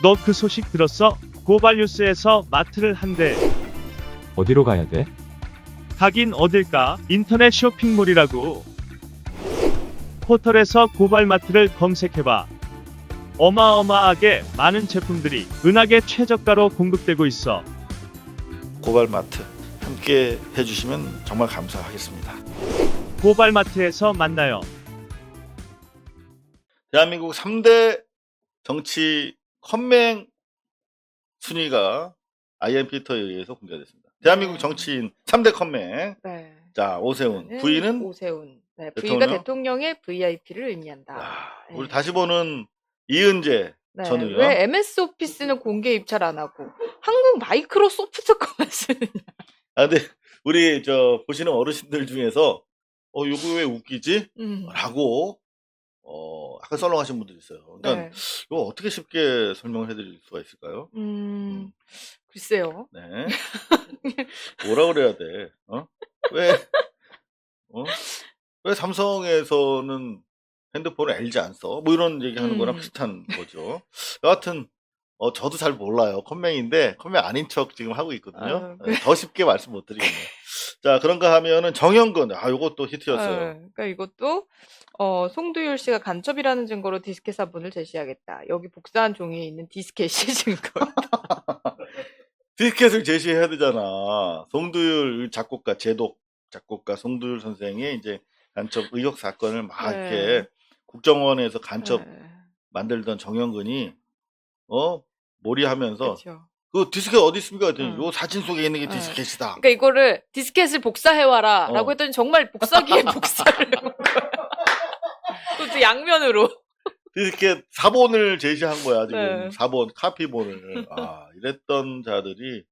너 그 소식 들었어? 고발뉴스에서 마트를 한대. 어디로 가야 돼? 가긴 어딜까? 인터넷 쇼핑몰이라고. 포털에서 고발마트를 검색해봐. 어마어마하게 많은 제품들이 은하계 최저가로 공급되고 있어. 고발마트 함께 해주시면 정말 감사하겠습니다. 고발마트에서 만나요. 대한민국 3대 정치 컴맹 순위가 IM피터에 의해서 공개됐습니다. 대한민국 네. 정치인 3대 컴맹. 네. 자, 오세훈. V는 오세훈. 네, 대통령? V가 대통령의 VIP를 의미한다. 야, 우리 네. 다시 보는 이은재 네, 전 의원. 왜 MS 오피스는 공개 입찰 안 하고 한국 마이크로소프트 거만 쓰느냐? 아, 근데 우리 보시는 어르신들 중에서 요거 왜 웃기지? 라고 약간 썰렁하신 분들이 있어요. 그러니까 네. 이거 어떻게 쉽게 설명을 해드릴 수가 있을까요? 글쎄요. 네. 뭐라 그래야 돼? 왜, 왜 삼성에서는 핸드폰을 LG 안 써? 뭐 이런 얘기 하는 거랑 비슷한 거죠. 여하튼, 저도 잘 몰라요. 컴맹인데, 컴맹 아닌 척 지금 하고 있거든요. 네. 더 쉽게 말씀 못 드리겠네요. 자, 그런가 하면은 정영근. 요것도 히트였어요. 그러니까 이것도 송두율 씨가 간첩이라는 증거로 디스켓 사본을 제시하겠다. 여기 복사한 종이에 있는 디스켓이 증거. 디스켓을 제시해야 되잖아. 송두율 작곡가, 제독 작곡가 송두율 선생의 이제 간첩 의혹 사건을 막 네. 이렇게 국정원에서 간첩 네. 만들던 정영근이 몰이하면서 그렇죠. 그 디스켓 어디 있습니까? 했더니 응. 요 사진 속에 있는 게 네. 디스켓이다. 그러니까 이거를 디스켓을 복사해와라 라고 했더니 정말 복사기에 복사를 해온 거야. 그것도 양면으로. 디스켓 4본을 제시한 거야 지금. 네. 4본 카피본을. 이랬던 자들이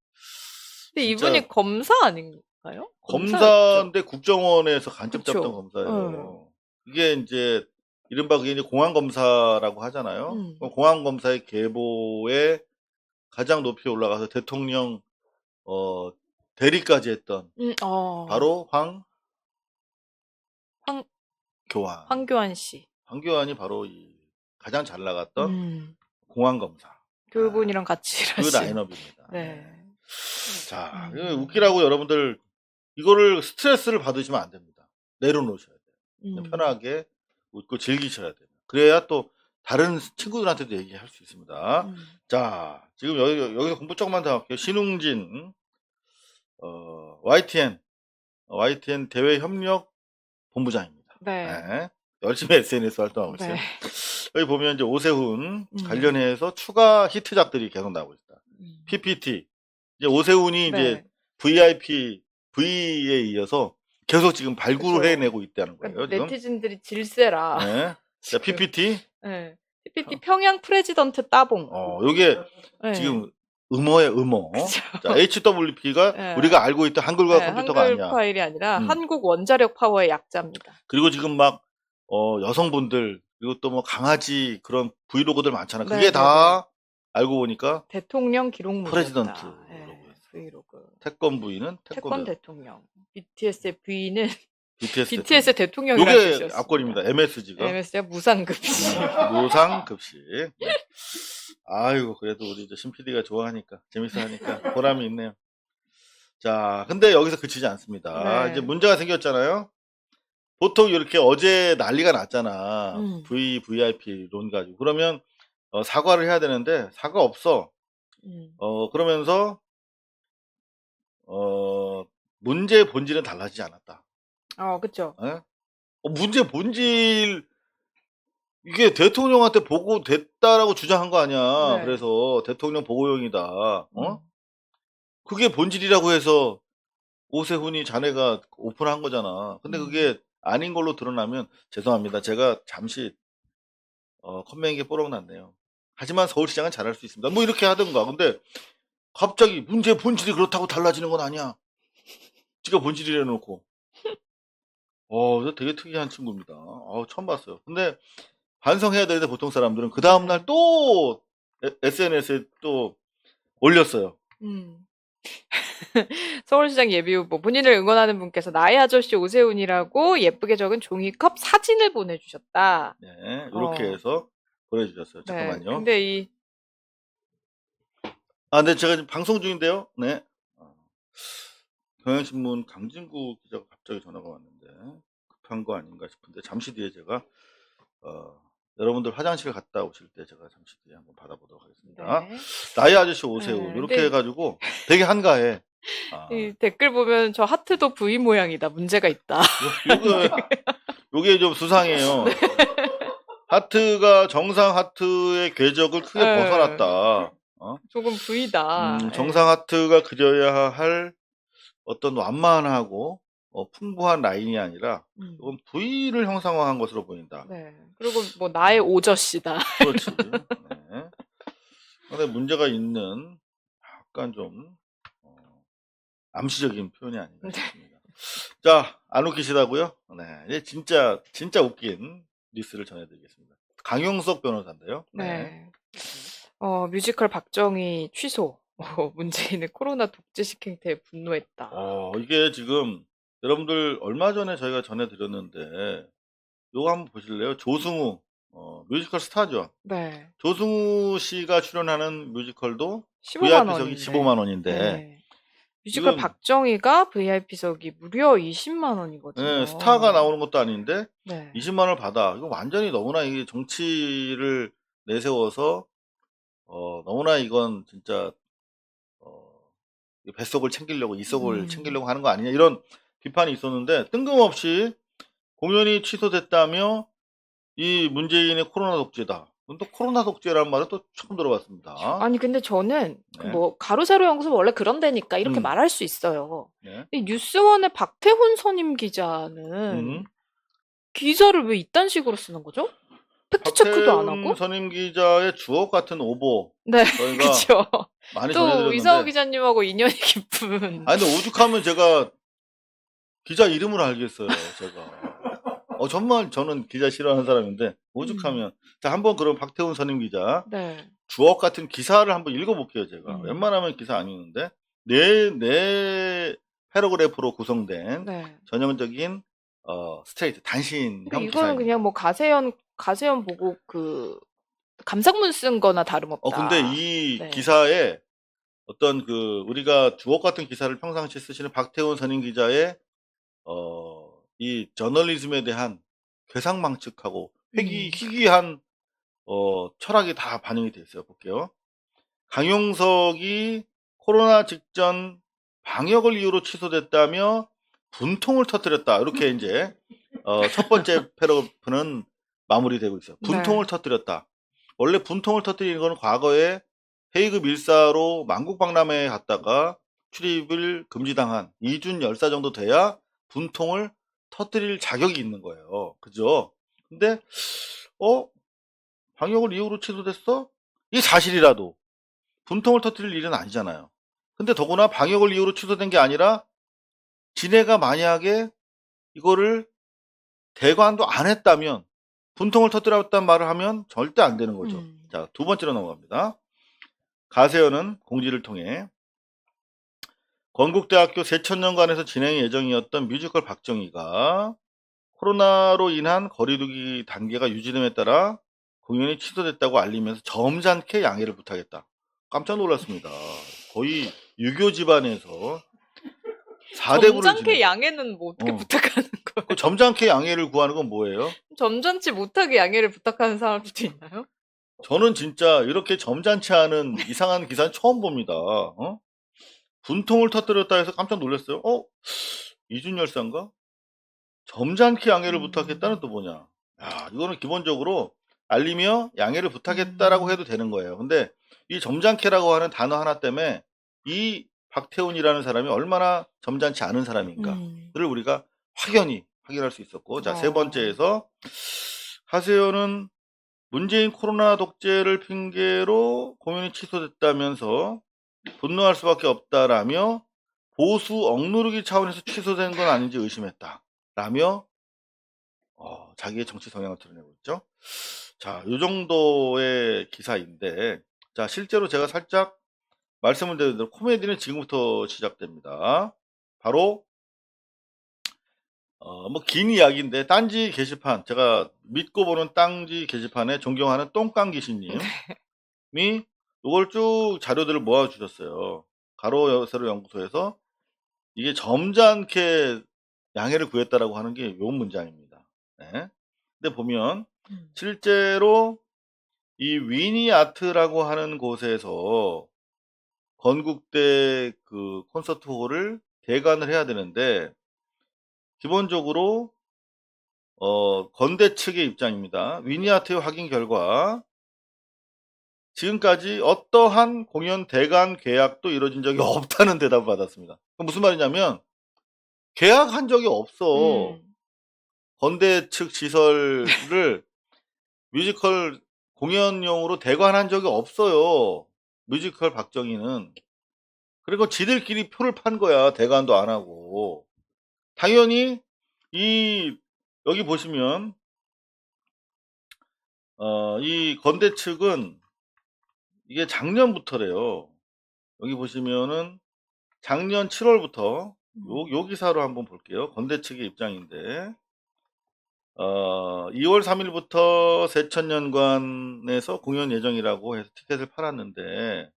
근데 진짜 이분이 검사 아닌가요? 검사인데 국정원에서 간첩 그쵸. 잡던 검사예요. 이게 이제 이른바 그게 이제 공안검사라고 하잖아요. 공안검사의 계보에 가장 높이 올라가서 대통령 대리까지 했던 바로 황교안. 황교안 씨. 황교안이 바로 이 가장 잘 나갔던 공안검사. 그분이랑 같이 그 일하신. 라인업입니다. 네. 자, 이거 웃기라고 여러분들 이거를 스트레스를 받으시면 안 됩니다. 내려놓으셔야 돼요. 그냥 편하게 웃고 즐기셔야 돼요. 그래야 또 다른 친구들한테도 얘기할 수 있습니다. 자, 지금 여기서 공부 조금만 더 할게요. 신웅진, YTN 대외협력 본부장입니다. 네. 열심히 SNS 활동하고 있어요. 네. 여기 보면 이제 오세훈 관련해서 추가 히트작들이 계속 나오고 있다. PPT. 이제 오세훈이 이제 VIP, V에 이어서 계속 지금 발굴을 해내고 있다는 거예요. 지금. 네티즌들이 질세라. 네. 자, PPT. 네. PPT 평양 프레지던트 따봉. 요게 지금 음어의 음어. 자, HWP가 우리가 알고 있던 한글과 컴퓨터가 한글 아니야. 파일이 아니라 한국 원자력 파워의 약자입니다. 그리고 지금 막 여성분들 그리고 또 뭐 강아지 그런 브이로그들 많잖아. 그게 다 알고 보니까 대통령 기록물이었다. 프레지던트라고 네, 브이로그. 태권 V는 태권 대통령. BTS의 V는 BTS BTS의 대통령이라는 요게 뜻이었습니다. 앞권입니다. MSG가. MSG가 무상급식. 무상급식. 네. 아이고 그래도 우리 신 PD가 좋아하니까 재밌어 하니까 보람이 있네요. 자, 근데 여기서 그치지 않습니다. 이제 문제가 생겼잖아요. 보통 이렇게 어제 난리가 났잖아. VIP 론 가지고. 그러면 사과를 해야 되는데 사과 없어. 그러면서 문제의 본질은 달라지지 않았다. 그쵸. 문제 본질 이게 대통령한테 보고됐다라고 주장한 거 아니야. 네. 그래서 대통령 보고용이다. 그게 본질이라고 해서 오세훈이 자네가 오픈한 거잖아. 근데 그게 아닌 걸로 드러나면 죄송합니다. 제가 잠시 컴맹에게 뽀록 났네요. 하지만 서울시장은 잘할 수 있습니다. 뭐 이렇게 하던가. 근데 갑자기 문제의 본질이 그렇다고 달라지는 건 아니야. 지가 본질이라 놓고. 되게 특이한 친구입니다. 처음 봤어요. 근데 반성해야 되는데 보통 사람들은 그 다음날 또 SNS에 또 올렸어요. 서울시장 예비후보 본인을 응원하는 분께서 나의 아저씨 오세훈이라고 예쁘게 적은 종이컵 사진을 보내주셨다. 네, 이렇게 해서 보내주셨어요. 잠깐만요. 근데 이 네, 제가 지금 방송 중인데요. 네. 경향신문 강진구 기자가 갑자기 전화가 왔는데 급한 거 아닌가 싶은데 잠시 뒤에 제가 여러분들 화장실 갔다 오실 때 제가 잠시 뒤에 한번 받아보도록 하겠습니다. 네. 나의 아저씨 오세요. 네, 이렇게 근데 해가지고 되게 한가해. 이 댓글 보면 저 하트도 V 모양이다. 문제가 있다. 요게 좀 수상해요. 하트가 정상 하트의 궤적을 크게 네. 벗어났다. 조금 V다. 정상 하트가 그려야 할 어떤 완만하고 풍부한 라인이 아니라 이건 V를 형상화한 것으로 보인다. 네. 그리고 뭐 나의 오저씨다. 그렇지. 네. 근데 문제가 있는 약간 좀 암시적인 표현이 아닌가 싶습니다. 자, 안 웃기시다고요? 네, 이제 진짜 웃긴 뉴스를 전해드리겠습니다. 강용석 변호사인데요. 네. 뮤지컬 박정희 취소. 문재인의 코로나 독재식 행태에 분노했다. 이게 지금 여러분들 얼마 전에 저희가 전해드렸는데 요거 한번 보실래요? 조승우 뮤지컬 스타죠. 네. 조승우 씨가 출연하는 뮤지컬도 15만 VIP석이 원인데. 15만 원인데 네. 뮤지컬 지금 박정희가 VIP석이 무려 20만 원이거든요. 네, 스타가 나오는 것도 아닌데 네. 20만 원을 받아. 이거 완전히 너무나 이게 정치를 내세워서 너무나 이건 진짜 뱃속을 챙기려고 이속을 챙기려고 하는 거 아니냐 이런 비판이 있었는데 뜬금없이 공연이 취소됐다며 이 문재인의 코로나 독재다. 또 코로나 독재라는 말을 또 처음 들어봤습니다. 아니 근데 저는 네. 뭐 가로세로 연구소 원래 그런 데니까 이렇게 말할 수 있어요. 네. 이 뉴스원의 박태훈 선임 기자는 기사를 왜 이딴 식으로 쓰는 거죠? 팩트 체크도 안 하고? 박태훈 선임 기자의 주옥 같은 오보. 네, 저희가 그렇죠. 많이 또 전해드렸는데. 이상호 기자님하고 인연이 깊은. 아니 근데 오죽하면 제가 기자 이름을 알겠어요. 제가. 정말 저는 기자 싫어하는 사람인데 오죽하면 자 한번 그럼 박태훈 선임 기자 네. 주옥 같은 기사를 한번 읽어볼게요. 제가 웬만하면 기사 안 읽는데 네 패러그래프로 구성된 네. 전형적인 스트레이트 단신형 이거는 기사입니다. 그냥 뭐 가세연 보고 그 감상문 쓴 거나 다름없다. 근데 이 네. 기사에 어떤 그 우리가 주옥 같은 기사를 평상시 쓰시는 박태훈 선임 기자의 이 저널리즘에 대한 괴상망측하고 희귀한 철학이 다 반영이 돼 있어요. 볼게요. 강용석이 코로나 직전 방역을 이유로 취소됐다며 분통을 터뜨렸다. 이렇게 이제 첫 번째 패러그래프는 마무리되고 있어요. 분통을 터뜨렸다. 원래 분통을 터뜨리는 건 과거에 헤이그 밀사로 만국박람회에 갔다가 출입을 금지당한 이준 열사 정도 돼야 분통을 터뜨릴 자격이 있는 거예요. 그죠? 근데 방역을 이유로 취소됐어? 이게 사실이라도 분통을 터뜨릴 일은 아니잖아요. 근데 더구나 방역을 이유로 취소된 게 아니라 지네가 만약에 이거를 대관도 안 했다면 분통을 터뜨렸다는 말을 하면 절대 안 되는 거죠. 자, 두 번째로 넘어갑니다. 가세연은 공지를 통해 건국대학교 세천년관에서 진행 예정이었던 뮤지컬 박정희가 코로나로 인한 거리두기 단계가 유지됨에 따라 공연이 취소됐다고 알리면서 점잖게 양해를 부탁했다. 깜짝 놀랐습니다. 거의 유교 집안에서 4대부를 점잖게 양해는 뭐 어떻게 부탁하는 거예요? 그 점잖게 양해를 구하는 건 뭐예요? 점잖지 못하게 양해를 부탁하는 사람들도 있나요? 저는 진짜 이렇게 점잖지 않은 이상한 기사는 처음 봅니다. 분통을 터뜨렸다 해서 깜짝 놀랐어요. 이준열사인가? 점잖게 양해를 부탁했다는 또 뭐냐? 야, 이거는 기본적으로 알리며 양해를 부탁했다라고 해도 되는 거예요. 근데 이 점잖게라고 하는 단어 하나 때문에 이 박태훈이라는 사람이 얼마나 점잖지 않은 사람인가를 우리가 확연히 확인할 수 있었고, 자, 세 번째에서 하세연은 문재인 코로나 독재를 핑계로 공연이 취소됐다면서 분노할 수밖에 없다라며 보수 억누르기 차원에서 취소된 건 아닌지 의심했다. 라며 자기의 정치 성향을 드러내고 있죠. 자, 이 정도의 기사인데, 자, 실제로 제가 살짝 말씀을 드린 대로 코미디는 지금부터 시작됩니다. 바로 뭐 긴 이야기인데 딴지 게시판, 제가 믿고 보는 딴지 게시판에 존경하는 똥깡 기신님이 요걸 쭉 자료들을 모아 주셨어요. 가로 세로 연구소에서 이게 점잖게 양해를 구했다라고 하는 게 요 문장입니다. 네. 근데 보면 실제로 이 위니아트라고 하는 곳에서 건국대 그 콘서트홀을 개관을 해야 되는데 기본적으로 건대 측의 입장입니다. 위니아트의 확인 결과 지금까지 어떠한 공연 대관 계약도 이뤄진 적이 없다는 대답을 받았습니다. 그럼 무슨 말이냐면 계약한 적이 없어. 건대 측 시설을 뮤지컬 공연용으로 대관한 적이 없어요. 뮤지컬 박정희는. 그리고 지들끼리 표를 판 거야. 대관도 안 하고. 당연히 여기 보시면 이 건대 측은 이게 작년부터래요. 여기 보시면은 작년 7월부터 요 기사로 한번 볼게요. 건대 측의 입장인데 2월 3일부터 세천년관에서 공연 예정이라고 해서 티켓을 팔았는데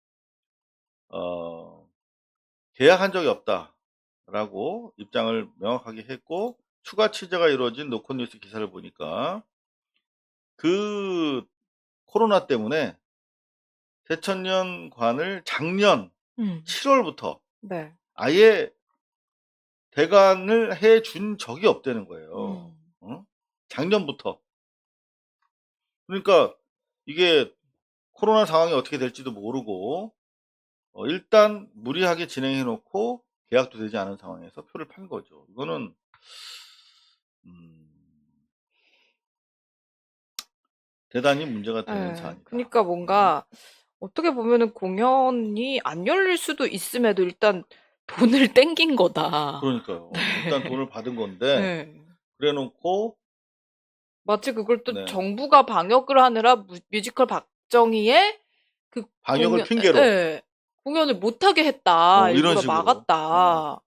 계약한 적이 없다라고 입장을 명확하게 했고 추가 취재가 이루어진 노컷뉴스 기사를 보니까 그 코로나 때문에 세천년관을 작년 7월부터 네. 아예 대관을 해준 적이 없다는 거예요. 작년부터. 그러니까 이게 코로나 상황이 어떻게 될지도 모르고 일단 무리하게 진행해 놓고 계약도 되지 않은 상황에서 표를 판 거죠. 이거는 대단히 문제가 되는 사안이다. 그러니까 뭔가 어떻게 보면은 공연이 안 열릴 수도 있음에도 일단 돈을 땡긴 거다. 그러니까요. 일단 돈을 받은 건데 네. 그래놓고 마치 그걸 또 네. 정부가 방역을 하느라 뮤지컬 박정희의 그 방역을 핑계로 네. 공연을 못하게 했다. 이런 일부러 식으로. 막았다.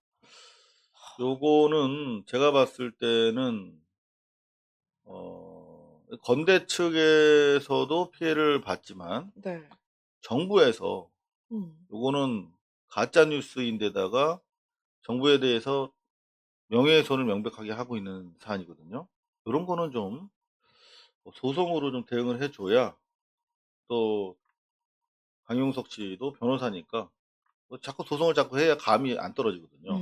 요거는 제가 봤을 때는 건대 측에서도 피해를 봤지만 네. 정부에서 요거는 가짜 뉴스인데다가 정부에 대해서 명예훼손을 명백하게 하고 있는 사안이거든요. 이런 거는 좀 소송으로 좀 대응을 해줘야 또 강용석 씨도 변호사니까 자꾸 소송을 자꾸 해야 감이 안 떨어지거든요.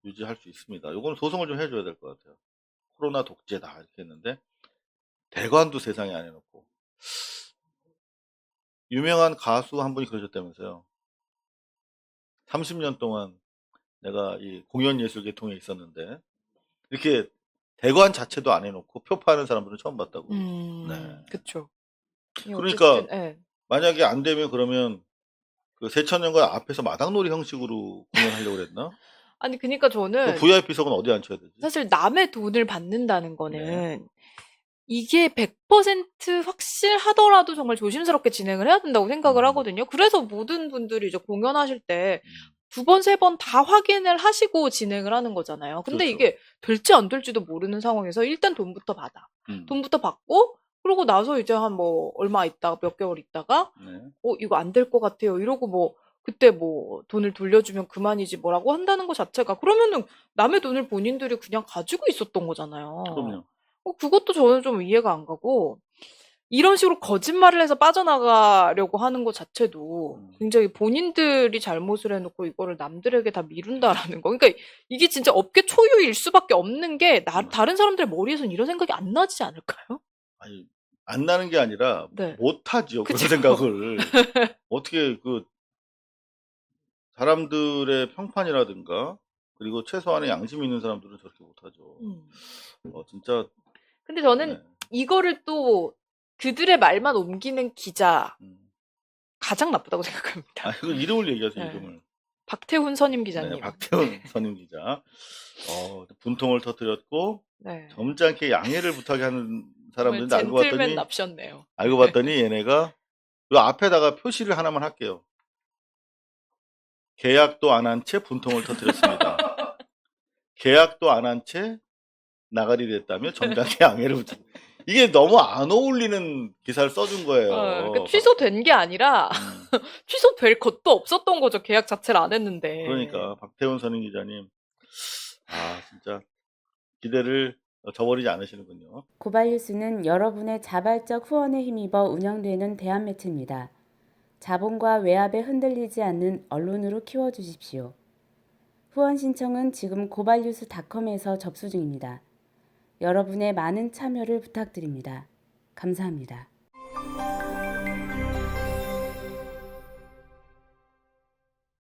유지할 수 있습니다. 요거는 소송을 좀 해줘야 될 것 같아요. 코로나 독재다 이렇게 했는데 대관도 세상에 안 해놓고 유명한 가수 한 분이 그러셨다면서요. 30년 동안 내가 이 공연예술 계통에 있었는데 이렇게 대관 자체도 안 해놓고 표 파는 사람들은 처음 봤다고. 네. 그쵸. 그러니까 어쨌든, 네. 만약에 안 되면 그러면 그 세천년관 앞에서 마당놀이 형식으로 공연하려고 그랬나? 아니 그러니까 저는 VIP석은 어디 앉혀야 되지? 사실 남의 돈을 받는다는 거는 네. 이게 100% 확실하더라도 정말 조심스럽게 진행을 해야 된다고 생각을 하거든요. 그래서 모든 분들이 이제 공연하실 때 두 번, 세 번 다 확인을 하시고 진행을 하는 거잖아요. 근데 그렇죠. 이게 될지 안 될지도 모르는 상황에서 일단 돈부터 받아. 돈부터 받고 그러고 나서 이제 한 뭐 얼마 있다가 몇 개월 있다가 네. 이거 안 될 것 같아요. 이러고 뭐 그때 뭐 돈을 돌려주면 그만이지 뭐라고 한다는 것 자체가 그러면은 남의 돈을 본인들이 그냥 가지고 있었던 거잖아요. 그럼요. 그것도 저는 좀 이해가 안 가고 이런 식으로 거짓말을 해서 빠져나가려고 하는 것 자체도 굉장히 본인들이 잘못을 해놓고 이거를 남들에게 다 미룬다라는 거. 그러니까 이게 진짜 업계 초유일 수밖에 없는 게 다른 사람들의 머리에선 이런 생각이 안 나지 않을까요? 아니 안 나는 게 아니라 네. 못하죠. 그런 그쵸. 생각을. 어떻게 그 사람들의 평판이라든가 그리고 최소한의 양심 있는 사람들은 저렇게 못하죠. 진짜. 근데 저는 네. 이거를 또 그들의 말만 옮기는 기자 가장 나쁘다고 생각합니다. 그 이름을 얘기하세요. 네. 이름을. 박태훈 선임 기자님. 네, 박태훈 선임 기자. 분통을 터뜨렸고 네. 점잖게 양해를 부탁하는 정말 사람들인데 알고 젠틀맨 봤더니 납셨네요. 알고 봤더니 얘네가 요 앞에다가 표시를 하나만 할게요. 계약도 안 한 채 분통을 터뜨렸습니다. 계약도 안 한 채 나가리 됐다며 점잖게 양해를 부탁. 이게 너무 안 어울리는 기사를 써준 거예요. 그러니까 취소된 게 아니라 취소될 것도 없었던 거죠. 계약 자체를 안 했는데. 그러니까 박태원 선임 기자님, 진짜 기대를 저버리지 않으시는군요. 고발뉴스는 여러분의 자발적 후원에 힘입어 운영되는 대한매체입니다. 자본과 외압에 흔들리지 않는 언론으로 키워주십시오. 후원 신청은 지금 고발뉴스닷컴에서 접수 중입니다. 여러분의 많은 참여를 부탁드립니다. 감사합니다.